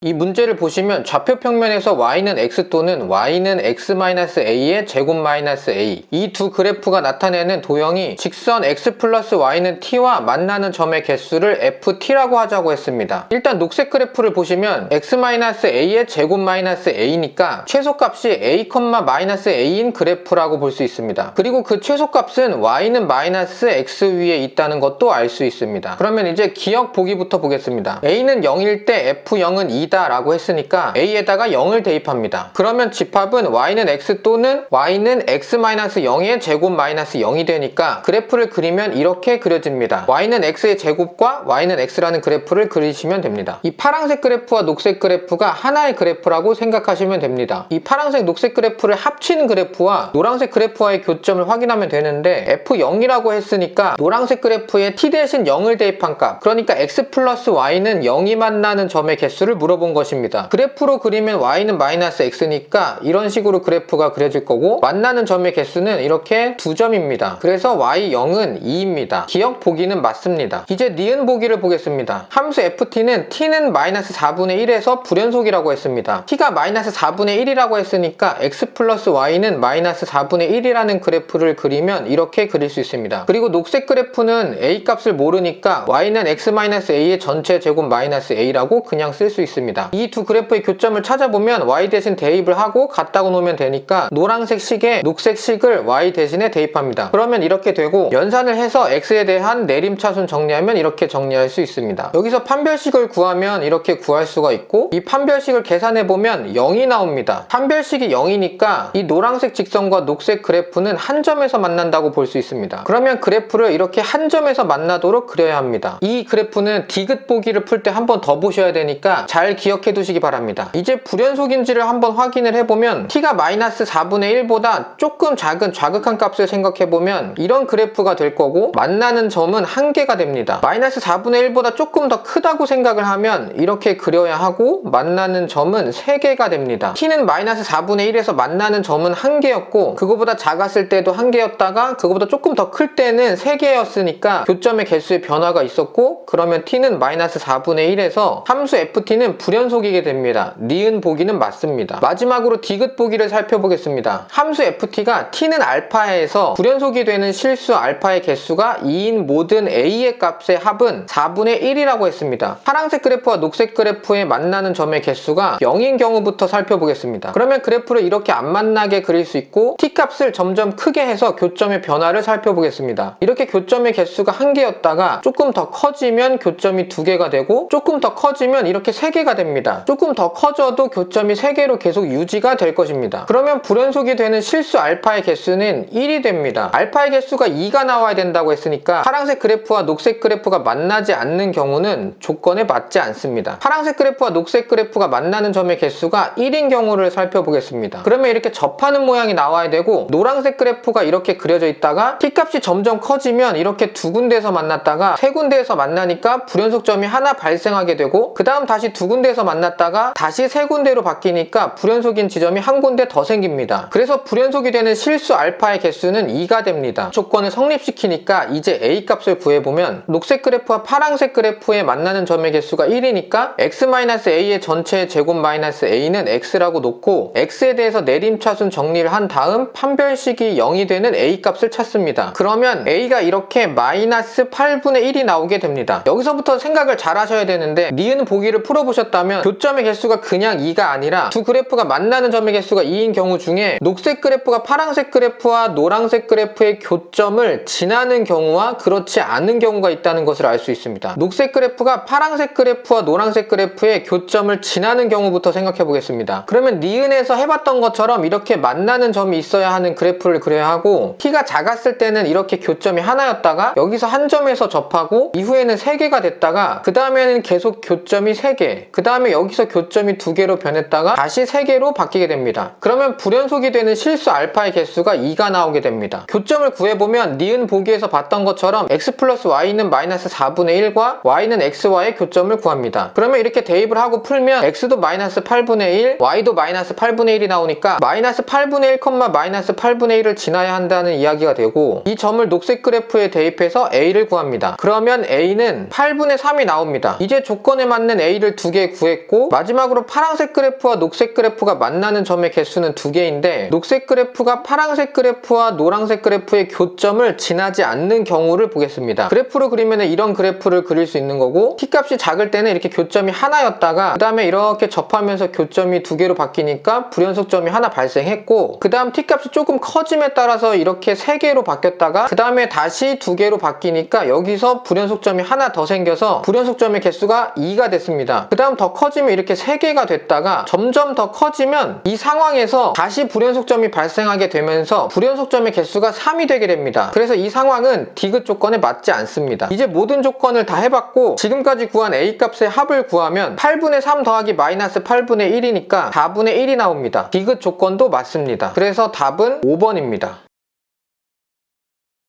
이 문제를 보시면 좌표 평면에서 y는 x 또는 y는 x-a의 제곱-a 이 두 그래프가 나타내는 도형이 직선 x 플러스 y는 t와 만나는 점의 개수를 ft라고 하자고 했습니다. 일단 녹색 그래프를 보시면 x-a의 제곱-a니까 최소값이 a,-a인 그래프라고 볼 수 있습니다. 그리고 그 최소값은 y는 -x 위에 있다는 것도 알 수 있습니다. 그러면 이제 기억 보기부터 보겠습니다. a는 0일 때 f0은 2다 라고 했으니까 a에다가 0을 대입합니다. 그러면 집합은 y는 x 또는 y는 x-0의 제곱-0이 되니까 그래프를 그리면 이렇게 그려집니다. y는 x의 제곱과 y는 x라는 그래프를 그리시면 됩니다. 이 파란색 그래프와 녹색 그래프가 하나의 그래프라고 생각하시면 됩니다. 이 파란색 녹색 그래프를 합친 그래프와 노란색 그래프와의 교점을 확인하면 되는데 f0이라고 했으니까 노란색 그래프에 t 대신 0을 대입한 값, 그러니까 x 플러스 y는 0이 만나는 점의 개수를 물어본 것입니다. 그래프로 그리면 y는 -x니까 이런 식으로 그래프가 그려질 거고 만나는 점의 개수는 이렇게 2점입니다. 그래서 y0은 2입니다. 기억 보기는 맞습니다. 이제 니은 보기를 보겠습니다. 함수 ft는 t는 -4분의 1에서 불연속이라고 했습니다. t가 -4분의 1이라고 했으니까 x 플러스 y는 -4분의 1이라는 그래프를 그리면 이렇게 그릴 수 있습니다. 그리고 녹색 그래프는 a 값을 모르니까 y는 x-a의 전체 제곱 -a라고 그냥 쓸 수 있습니다. 이 두 그래프의 교점을 찾아보면 y 대신 대입을 하고 같다고 놓으면 되니까 노란색 식에 녹색 식을 y 대신에 대입합니다. 그러면 이렇게 되고 연산을 해서 x에 대한 내림차순 정리하면 이렇게 정리할 수 있습니다. 여기서 판별식을 구하면 이렇게 구할 수가 있고 이 판별식을 계산해보면 0이 나옵니다. 판별식이 0이니까 이 노란색 직선과 녹색 그래프는 한 점에서 만난다고 볼 수 있습니다. 그러면 그래프를 이렇게 한 점에서 만나도록 그려야 합니다. 이 그래프는 디귿 보기를 풀 때 한 번 더 보셔야 되니까 잘 기억해 두시기 바랍니다. 이제 불연속인지를 한번 확인을 해보면 t가 -4분의 1보다 조금 작은 좌극한 값을 생각해보면 이런 그래프가 될 거고 만나는 점은 1개가 됩니다. -4분의 1보다 조금 더 크다고 생각을 하면 이렇게 그려야 하고 만나는 점은 3개가 됩니다. t는 -4분의 1에서 만나는 점은 1개였고 그거보다 작았을 때도 1개였다가 그거보다 조금 더 클 때는 3개였으니까 교점의 개수의 변화가 있었고 그러면 t는 -4분의 1에서 함수 ft는 불연속이게 됩니다. 니은 보기는 맞습니다. 마지막으로 디귿 보기를 살펴보겠습니다. 함수 ft가 t는 알파에서 불연속이 되는 실수 알파의 개수가 2인 모든 a의 값의 합은 4분의 1이라고 했습니다. 파란색 그래프와 녹색 그래프에 만나는 점의 개수가 0인 경우부터 살펴보겠습니다. 그러면 그래프를 이렇게 안 만나게 그릴 수 있고 t 값을 점점 크게 해서 교점의 변화를 살펴보겠습니다. 이렇게 교점의 개수가 1개였다가 조금 더 커지면 교점이 2개가 되고 조금 더 커지면 이렇게 3개가 됩니다. 조금 더 커져도 교점이 3개로 계속 유지가 될 것입니다. 그러면 불연속이 되는 실수 알파의 개수는 1이 됩니다. 알파의 개수가 2가 나와야 된다고 했으니까 파란색 그래프와 녹색 그래프가 만나지 않는 경우는 조건에 맞지 않습니다. 파란색 그래프와 녹색 그래프가 만나는 점의 개수가 1인 경우를 살펴보겠습니다. 그러면 이렇게 접하는 모양이 나와야 되고 노란색 그래프가 이렇게 그려져 있다가 t값이 점점 커지면 이렇게 두 군데에서 만났다가 세 군데에서 만나니까 불연속점이 하나 발생하게 되고 그 다음 다시 두 군데에서 만났다가 다시 세 군데로 바뀌니까 불연속인 지점이 한 군데 더 생깁니다. 그래서 불연속이 되는 실수 알파의 개수는 2가 됩니다. 조건을 성립시키니까 이제 a 값을 구해보면 녹색 그래프와 파란색 그래프에 만나는 점의 개수가 1이니까 x-a의 전체 제곱 -a는 x라고 놓고 x에 대해서 내림차순 정리를 한 다음 판별식이 0이 되는 a 값을 찾습니다. 그러면 a가 이렇게 -8분의 1이 나오게 됩니다. 여기서부터 생각을 잘 하셔야 되는데 니은 보기를 풀어보셨다면 교점의 개수가 그냥 2가 아니라 두 그래프가 만나는 점의 개수가 2인 경우 중에 녹색 그래프가 파란색 그래프와 노란색 그래프의 교점을 지나는 경우와 그렇지 않은 경우가 있다는 것을 알 수 있습니다. 녹색 그래프가 파란색 그래프와 노란색 그래프의 교점을 지나는 경우부터 생각해 보겠습니다. 그러면 니은에서 해봤던 것처럼 이렇게 만나는 점이 있어야 하는 그래프를 그려야 하고 t가 작았을 때는 이렇게 교점이 하나였다가 여기서 한 점에서 접하고 이후에는 3개가 됐다가 그 다음에는 계속 교점이 3개, 그 다음에 여기서 교점이 2개로 변했다가 다시 3개로 바뀌게 됩니다. 그러면 불연속이 되는 실수 알파의 개수가 2가 나오게 됩니다. 교점을 구해보면 니은 보기에서 봤던 것처럼 x 플러스 y는 -4분의 1과 y는 x와의 교점을 구합니다. 그러면 이렇게 대입을 하고 풀면 x도 -8분의 1, y도 -8분의 1이 나오니까 -8분의 1, -8분의 1을 지나야 한다는 이야기가 되고 이 점을 녹색 그래프에 대입해서 a를 구합니다. 그러면 a는 8분의 3이 나옵니다. 이제 조건에 맞는 a를 2개 개 구했고, 마지막으로 파란색 그래프와 녹색 그래프가 만나는 점의 개수는 2개인데 녹색 그래프가 파란색 그래프와 노란색 그래프의 교점을 지나지 않는 경우를 보겠습니다. 그래프로 그리면 이런 그래프를 그릴 수 있는 거고, t값이 작을 때는 이렇게 교점이 하나였다가 그 다음에 이렇게 접하면서 교점이 2개로 바뀌니까 불연속점이 하나 발생했고, 그 다음 t값이 조금 커짐에 따라서 이렇게 3개로 바뀌었다가 그 다음에 다시 2개로 바뀌니까 여기서 불연속점이 하나 더 생겨서 불연속점의 개수가 2가 됐습니다. 그 다음 더 커지면 이렇게 3개가 됐다가 점점 더 커지면 이 상황에서 다시 불연속점이 발생하게 되면서 불연속점의 개수가 3이 되게 됩니다. 그래서 이 상황은 디귿 조건에 맞지 않습니다. 이제 모든 조건을 다 해봤고 지금까지 구한 A값의 합을 구하면 8분의 3 더하기 마이너스 8분의 1이니까 4분의 1이 나옵니다. 디귿 조건도 맞습니다. 그래서 답은 5번입니다.